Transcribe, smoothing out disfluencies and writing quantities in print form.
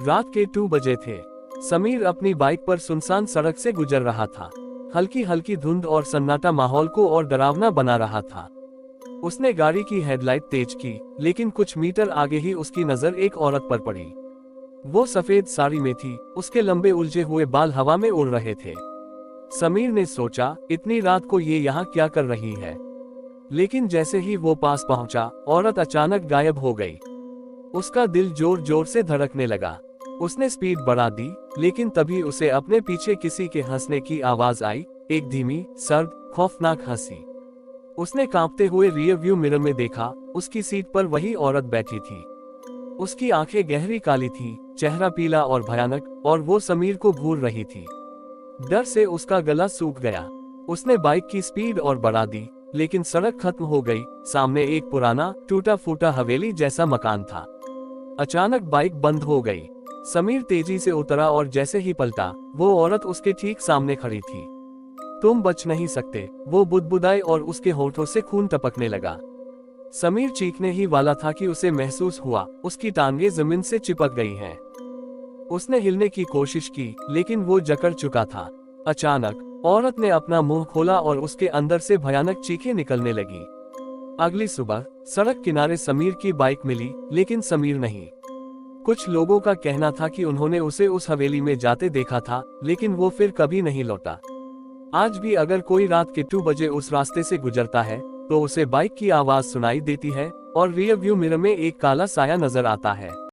रात के 2 बजे थे। समीर अपनी बाइक पर सुनसान सड़क से गुजर रहा था। हल्की हल्की धुंध और सन्नाटा माहौल को और डरावना बना रहा था। उसने गाड़ी की हेडलाइट तेज की, लेकिन कुछ मीटर आगे ही उसकी नजर एक औरत पर पड़ी। वो सफेद साड़ी में थी, उसके लंबे उलझे हुए बाल हवा में उड़ रहे थे। समीर ने सोचा, इतनी रात को ये यहाँ क्या कर रही है। लेकिन जैसे ही वो पास पहुंचा, औरत अचानक गायब हो गई। उसका दिल जोर जोर से धड़कने लगा। उसने स्पीड बढ़ा दी, लेकिन तभी उसे अपने पीछे किसी के हंसने की आवाज आई, एक धीमी, सर्द, खौफनाक हंसी। उसने कांपते हुए रियर व्यू मिरर में देखा, उसकी सीट पर वही औरत बैठी थी। उसकी आंखें गहरी काली थीं, चेहरा पीला और भयानक, और वो समीर को घूर रही थी। डर से उसका गला सूख गया। उसने बाइक की स्पीड और बढ़ा दी, लेकिन सड़क खत्म हो गई। सामने एक पुराना, टूटा फूटा हवेली जैसा मकान था। अचानक बाइक बंद हो गई। समीर तेजी से उतरा और जैसे ही पलटा, वो औरत उसके ठीक सामने खड़ी थी। तुम बच नहीं सकते, वो बुदबुदाई और उसके होठों से खून टपकने लगा। समीर चीखने ही वाला था कि उसे महसूस हुआ, उसकी टांगें जमीन से चिपक गई हैं। उसने हिलने की कोशिश की, लेकिन वो जकड़ चुका था। अचानक औरत ने अपना मुंह खोला और उसके अंदर से भयानक चीखें निकलने लगी। अगली सुबह सड़क किनारे समीर की बाइक मिली, लेकिन समीर नहीं। कुछ लोगों का कहना था कि उन्होंने उसे उस हवेली में जाते देखा था, लेकिन वो फिर कभी नहीं लौटा। आज भी अगर कोई रात के 2 बजे उस रास्ते से गुजरता है, तो उसे बाइक की आवाज सुनाई देती है और रियर व्यू मिरर में एक काला साया नजर आता है।